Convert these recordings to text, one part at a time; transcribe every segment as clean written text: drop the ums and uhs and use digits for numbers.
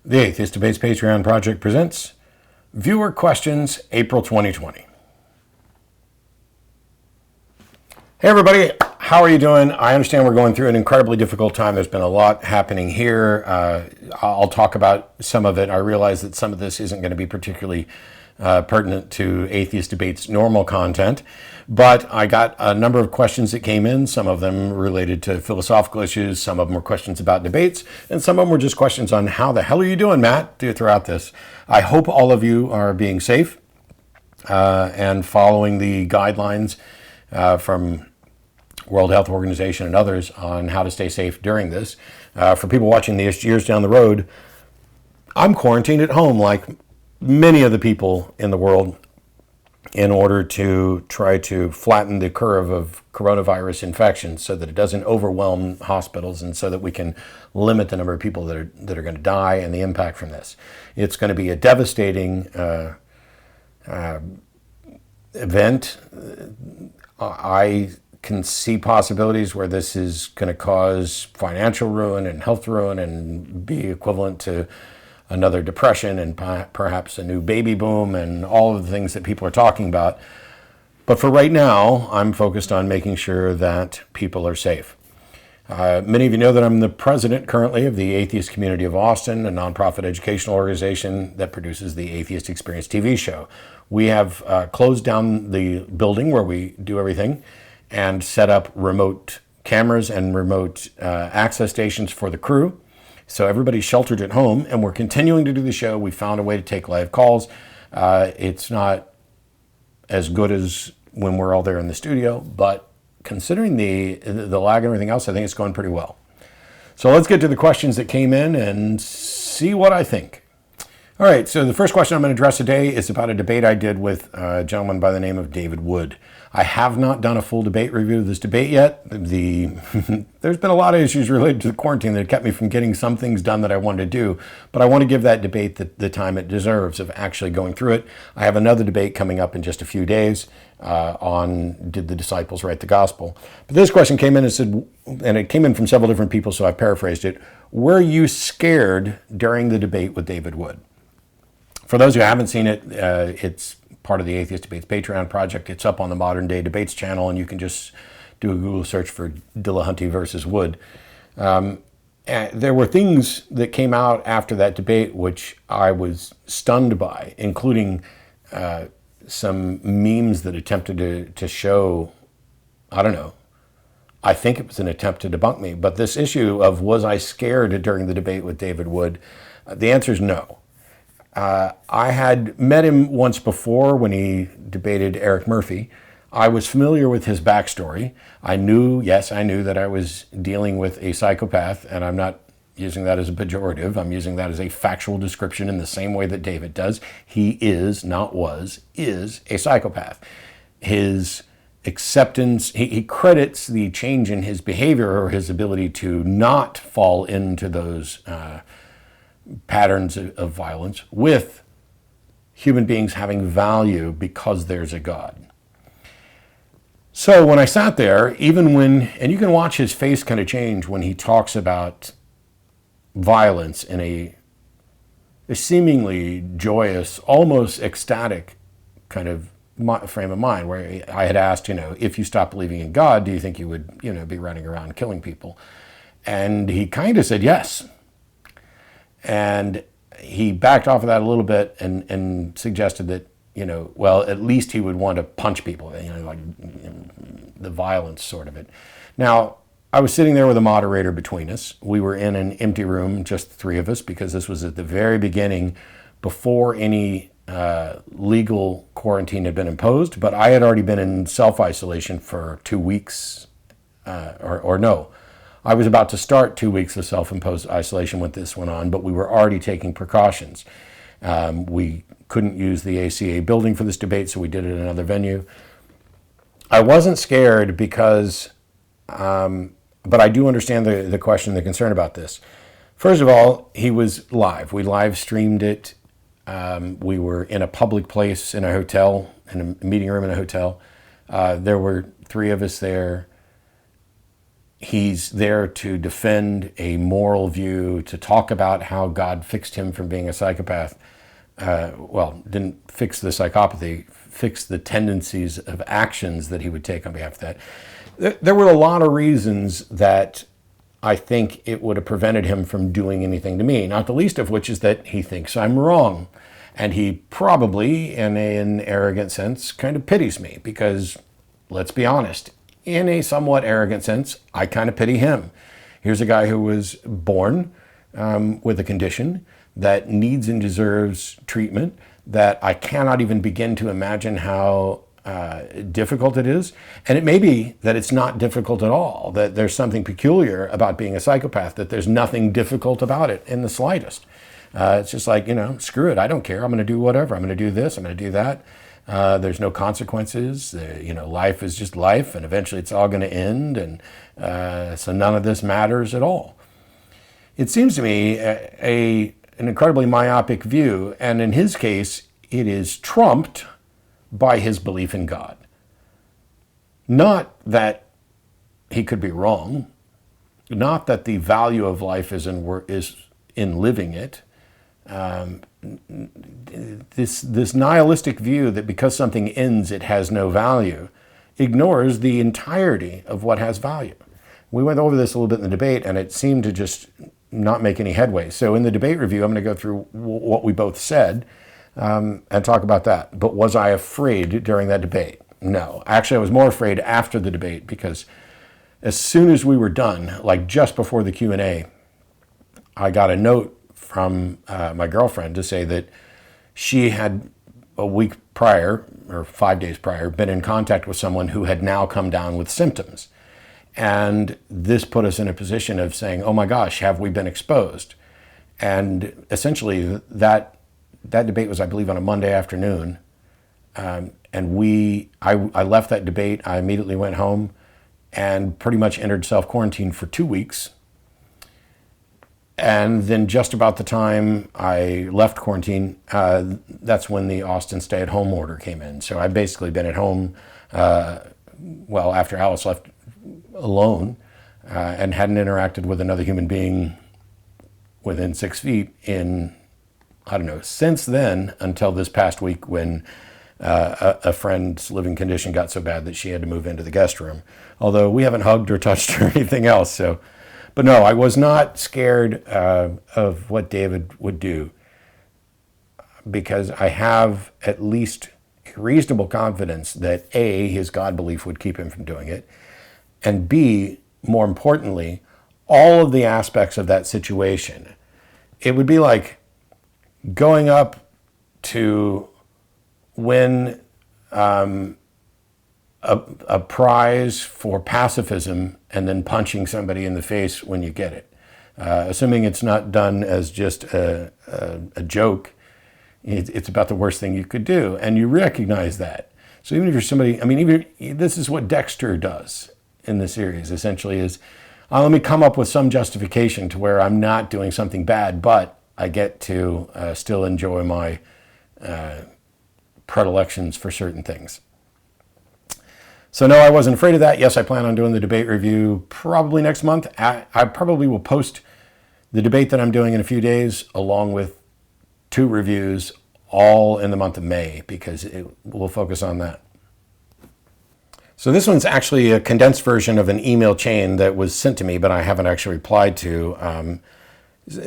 The Atheist Debates Patreon Project presents Viewer Questions, April 2020. Hey everybody, how are you doing? I understand we're going through an incredibly difficult time. There's been a lot happening here. I'll talk about some of it. I realize that some of this isn't going to be particularly pertinent to Atheist Debates normal content, but I got a number of questions that came in, some of them related to philosophical issues, some of them were questions about debates, and some of them were just questions on how the hell are you doing, Matt, throughout this. I hope all of you are being safe and following the guidelines from World Health Organization and others on how to stay safe during this. For people watching this years down the road, I'm quarantined at home like many of the people in the world in order to try to flatten the curve of coronavirus infections so that it doesn't overwhelm hospitals and so that we can limit the number of people that are going to die and the impact from this. It's going to be a devastating event. I can see possibilities where this is going to cause financial ruin and health ruin and be equivalent to another depression and perhaps a new baby boom and all of the things that people are talking about. But for right now, I'm focused on making sure that people are safe. Many of you know that I'm the president currently of the Atheist Community of Austin, a nonprofit educational organization that produces the Atheist Experience TV show. We have closed down the building where we do everything and set up remote cameras and remote access stations for the crew. So everybody's sheltered at home, and we're continuing to do the show. We found a way to take live calls. It's not as good as when we're all there in the studio, but considering the lag and everything else, I think it's going pretty well. So let's get to the questions that came in and see what I think. All right, so the first question I'm going to address today is about a debate I did with a gentleman by the name of David Wood. I have not done a full debate review of this debate yet. There's been a lot of issues related to the quarantine that kept me from getting some things done that I wanted to do, but I want to give that debate the time it deserves of actually going through it. I have another debate coming up in just a few days on did the disciples write the gospel. But this question came in and said, and it came in from several different people, so I paraphrased it. Were you scared during the debate with David Wood? For those who haven't seen it, it's part of the Atheist Debates Patreon project. It's up on the Modern Day Debates channel, and you can just do a Google search for Dillahunty versus Wood. There were things that came out after that debate which I was stunned by, including some memes that attempted to show, I don't know, I think it was an attempt to debunk me, but this issue of was I scared during the debate with David Wood, the answer is no. I had met him once before when he debated Eric Murphy. I was familiar with his backstory. I knew that I was dealing with a psychopath, and I'm not using that as a pejorative. I'm using that as a factual description in the same way that David does. He is, not was, is a psychopath. His acceptance, he credits the change in his behavior or his ability to not fall into those patterns of violence with human beings having value because there's a God. So when I sat there, even when, and you can watch his face kind of change when he talks about violence in a seemingly joyous, almost ecstatic kind of frame of mind, where I had asked, if you stopped believing in God, do you think you would, be running around killing people? And he kind of said yes. And he backed off of that a little bit and suggested that, at least he would want to punch people, the violence sort of it. Now, I was sitting there with a moderator between us. We were in an empty room, just the three of us, because this was at the very beginning, before any legal quarantine had been imposed. But I had already been in self-isolation for 2 weeks, or no. I was about to start 2 weeks of self-imposed isolation when this went on, but we were already taking precautions. We couldn't use the ACA building for this debate, so we did it in another venue. I wasn't scared because, but I do understand the question, the concern about this. First of all, he was live. We live streamed it. We were in a public place in a hotel, in a meeting room in a hotel. There were three of us there. He's there to defend a moral view, to talk about how God fixed him from being a psychopath. Didn't fix the psychopathy, fixed the tendencies of actions that he would take on behalf of that. There were a lot of reasons that I think it would have prevented him from doing anything to me, not the least of which is that he thinks I'm wrong. And he probably, in an arrogant sense, kind of pities me because, let's be honest, in a somewhat arrogant sense, I kind of pity him. Here's a guy who was born with a condition that needs and deserves treatment, that I cannot even begin to imagine how difficult it is. And it may be that it's not difficult at all, that there's something peculiar about being a psychopath, that there's nothing difficult about it in the slightest. It's just like, screw it, I don't care. I'm going to do whatever. I'm going to do this, I'm going to do that. There's no consequences. Life is just life, and eventually it's all going to end. And so none of this matters at all. It seems to me an incredibly myopic view, and in his case, it is trumped by his belief in God. Not that he could be wrong, not that the value of life is in living it. This nihilistic view that because something ends, it has no value, ignores the entirety of what has value. We went over this a little bit in the debate, and it seemed to just not make any headway. So in the debate review, I'm going to go through what we both said and talk about that. But was I afraid during that debate? No. Actually, I was more afraid after the debate, because as soon as we were done, like just before the Q&A, I got a note from my girlfriend to say that she had a week prior, or 5 days prior, been in contact with someone who had now come down with symptoms. And this put us in a position of saying, oh my gosh, have we been exposed? And essentially that debate was, I believe, on a Monday afternoon. And I left that debate. I immediately went home and pretty much entered self-quarantine for 2 weeks. And then just about the time I left quarantine, that's when the Austin stay-at-home order came in. So I've basically been at home, after Alice left, alone, and hadn't interacted with another human being within 6 feet in, since then until this past week when a friend's living condition got so bad that she had to move into the guest room. Although we haven't hugged or touched or anything else. So, but no, I was not scared of what David would do, because I have at least a reasonable confidence that A, his God belief would keep him from doing it, and B, more importantly, all of the aspects of that situation. It would be like going up to win a prize for pacifism and then punching somebody in the face when you get it. Assuming it's not done as just a joke, it's about the worst thing you could do, and you recognize that. So even if you're somebody, this is what Dexter does in the series, essentially, is let me come up with some justification to where I'm not doing something bad, but I get to still enjoy my predilections for certain things. So no, I wasn't afraid of that. Yes, I plan on doing the debate review probably next month. I probably will post the debate that I'm doing in a few days, along with 2 reviews, all in the month of May, because we'll focus on that. So this one's actually a condensed version of an email chain that was sent to me, but I haven't actually replied to.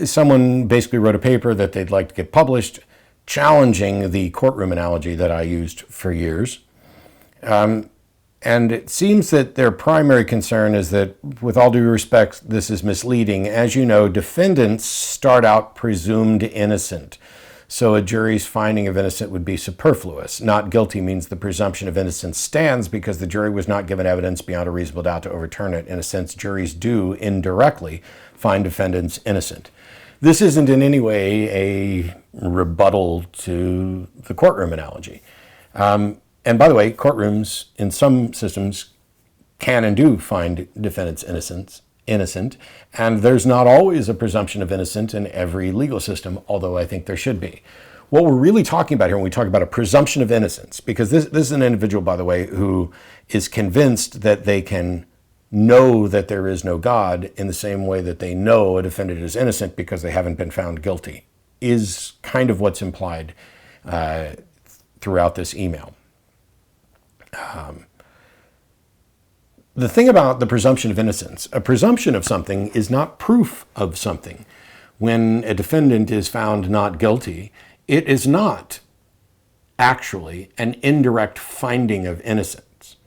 Someone basically wrote a paper that they'd like to get published, challenging the courtroom analogy that I used for years. And it seems that their primary concern is that, with all due respect, this is misleading. As you know, defendants start out presumed innocent. So a jury's finding of innocent would be superfluous. Not guilty means the presumption of innocence stands because the jury was not given evidence beyond a reasonable doubt to overturn it. In a sense, juries do indirectly find defendants innocent. This isn't in any way a rebuttal to the courtroom analogy. And by the way, courtrooms in some systems can and do find defendants innocent, and there's not always a presumption of innocence in every legal system, although I think there should be. What we're really talking about here when we talk about a presumption of innocence, because this is an individual, by the way, who is convinced that they can know that there is no God in the same way that they know a defendant is innocent because they haven't been found guilty, is kind of what's implied throughout this email. The thing about the presumption of innocence, a presumption of something is not proof of something. When a defendant is found not guilty, it is not actually an indirect finding of innocence.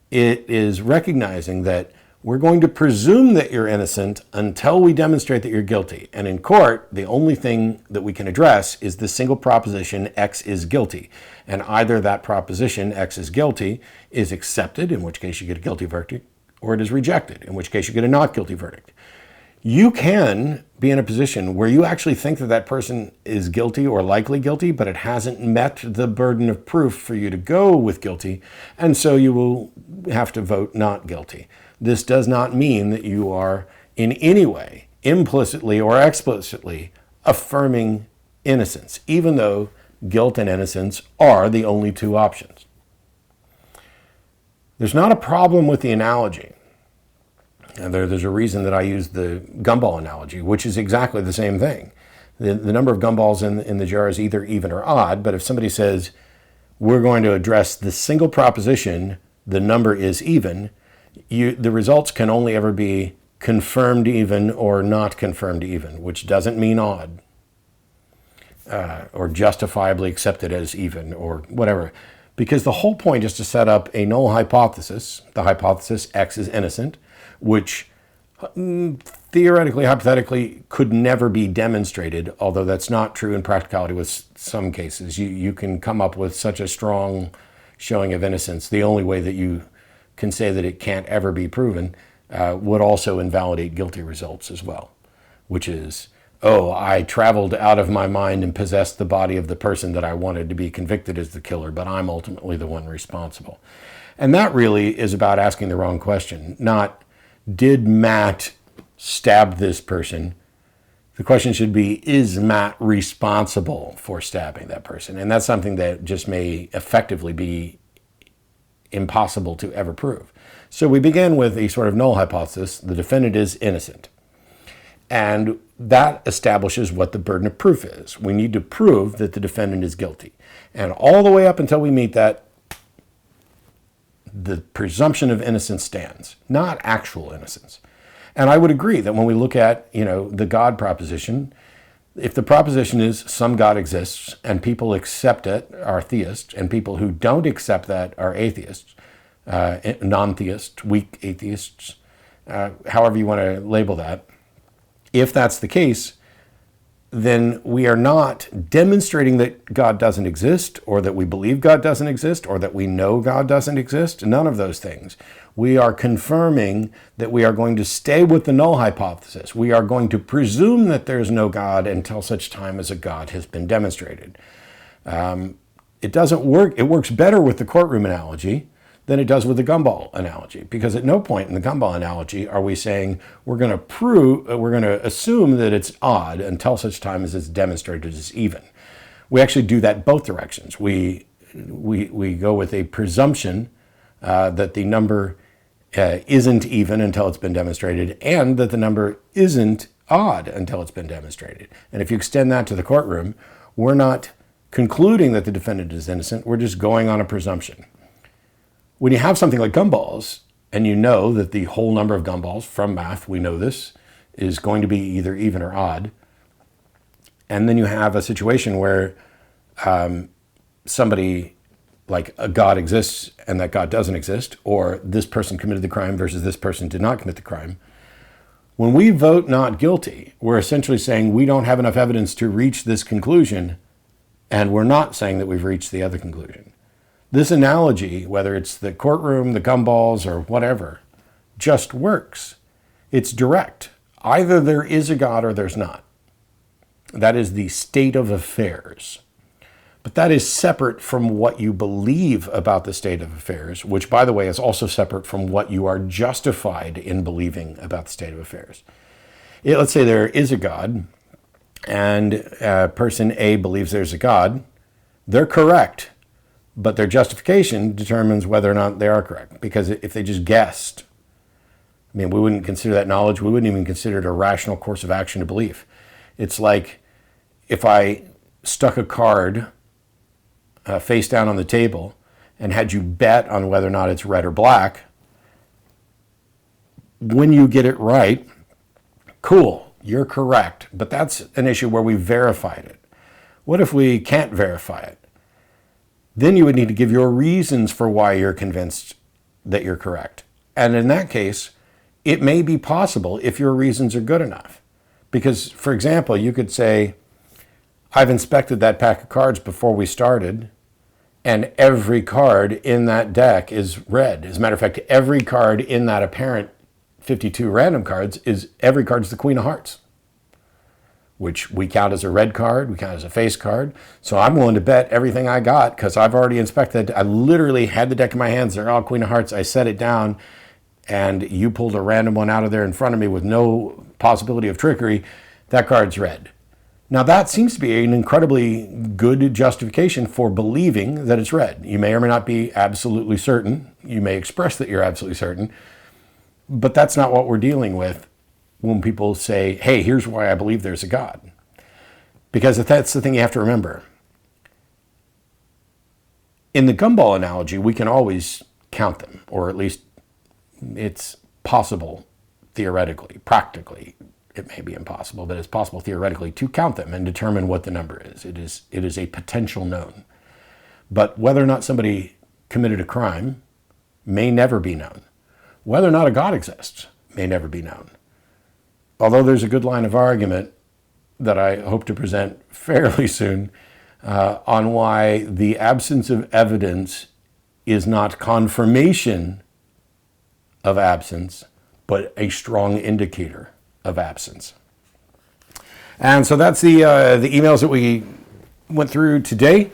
It is recognizing that we're going to presume that you're innocent until we demonstrate that you're guilty. And in court, the only thing that we can address is the single proposition, X is guilty. And either that proposition, X is guilty, is accepted, in which case you get a guilty verdict, or it is rejected, in which case you get a not guilty verdict. You can be in a position where you actually think that that person is guilty or likely guilty, but it hasn't met the burden of proof for you to go with guilty, and so you will have to vote not guilty. This does not mean that you are in any way, implicitly or explicitly, affirming innocence, even though guilt and innocence are the only two options. There's not a problem with the analogy. And there's a reason that I use the gumball analogy, which is exactly the same thing. The number of gumballs in the jar is either even or odd, but if somebody says, we're going to address the single proposition, the number is even, the results can only ever be confirmed even or not confirmed even, which doesn't mean odd, or justifiably accepted as even, or whatever. Because the whole point is to set up a null hypothesis, the hypothesis X is innocent, which theoretically, hypothetically, could never be demonstrated, although that's not true in practicality with some cases. You can come up with such a strong showing of innocence. The only way that you can say that it can't ever be proven would also invalidate guilty results as well, which is, oh, I traveled out of my mind and possessed the body of the person that I wanted to be convicted as the killer, but I'm ultimately the one responsible. And that really is about asking the wrong question, not did Matt stab this person? The question should be, is Matt responsible for stabbing that person? And that's something that just may effectively be impossible to ever prove. So we begin with a sort of null hypothesis. The defendant is innocent. And that establishes what the burden of proof is. We need to prove that the defendant is guilty. And all the way up until we meet that, the presumption of innocence stands, not actual innocence. And I would agree that when we look at, the God proposition, if the proposition is some God exists and people accept it are theists, and people who don't accept that are atheists, non-theists, weak atheists, however you want to label that, if that's the case, then we are not demonstrating that God doesn't exist, or that we believe God doesn't exist, or that we know God doesn't exist. None of those things. We are confirming that we are going to stay with the null hypothesis. We are going to presume that there's no God until such time as a God has been demonstrated. It doesn't work. It works better with the courtroom analogy than it does with the gumball analogy, because at no point in the gumball analogy are we saying we're going to assume that it's odd until such time as it's demonstrated as even. We actually do that both directions. We go with a presumption that the number isn't even until it's been demonstrated, and that the number isn't odd until it's been demonstrated. And if you extend that to the courtroom, we're not concluding that the defendant is innocent. We're just going on a presumption. When you have something like gumballs, and you know that the whole number of gumballs from math, we know this, is going to be either even or odd, and then you have a situation where somebody, like a God exists and that God doesn't exist, or this person committed the crime versus this person did not commit the crime. When we vote not guilty, we're essentially saying we don't have enough evidence to reach this conclusion, and we're not saying that we've reached the other conclusion. This analogy, whether it's the courtroom, the gumballs, or whatever, just works. It's direct. Either there is a God or there's not. That is the state of affairs. But that is separate from what you believe about the state of affairs, which, by the way, is also separate from what you are justified in believing about the state of affairs. Let's say there is a God, and person A believes there's a God. They're correct, but their justification determines whether or not they are correct. Because if they just guessed, I mean, we wouldn't consider that knowledge. We wouldn't even consider it a rational course of action to belief. It's like if I stuck a card face down on the table and had you bet on whether or not it's red or black. When you get it right, cool, you're correct. But that's an issue where we verified it. What if we can't verify it? Then you would need to give your reasons for why you're convinced that you're correct. And in that case, it may be possible if your reasons are good enough. Because, for example, you could say, I've inspected that pack of cards before we started, and every card in that deck is red. As a matter of fact, every card in that apparent 52 random cards every card's the Queen of Hearts, which we count as a red card, we count as a face card. So I'm willing to bet everything I got because I've already inspected. I literally had the deck in my hands. They're all Queen of Hearts. I set it down, and you pulled a random one out of there in front of me with no possibility of trickery. That card's red. Now that seems to be an incredibly good justification for believing that it's red. You may or may not be absolutely certain. You may express that you're absolutely certain, but that's not what we're dealing with when people say, hey, here's why I believe there's a God. Because that's the thing you have to remember. In the gumball analogy, we can always count them, or at least it's possible theoretically. Practically, it may be impossible, but it's possible theoretically to count them and determine what the number is. It is a potential known. But whether or not somebody committed a crime may never be known. Whether or not a God exists may never be known. Although there's a good line of argument that I hope to present fairly soon on why the absence of evidence is not confirmation of absence, but a strong indicator of absence. And so that's the emails that we went through today.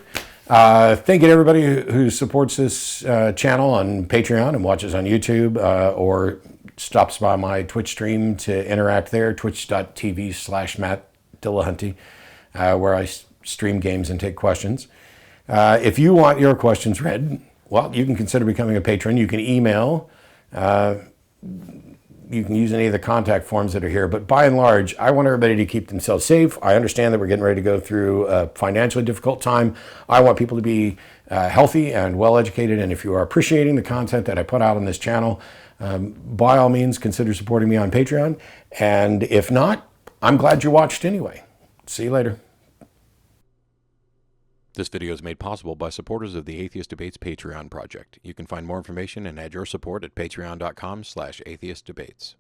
Thank you to everybody who supports this channel on Patreon and watches on YouTube or stops by my Twitch stream to interact there, twitch.tv/MattDillahunty, where I stream games and take questions. If you want your questions read, well, you can consider becoming a patron. You can email. You can use any of the contact forms that are here. But by and large, I want everybody to keep themselves safe. I understand that we're getting ready to go through a financially difficult time. I want people to be healthy and well-educated. And if you are appreciating the content that I put out on this channel, by all means, consider supporting me on Patreon. And if not, I'm glad you watched anyway. See you later. This video is made possible by supporters of the Atheist Debates Patreon project. You can find more information and add your support at patreon.com/atheistdebates.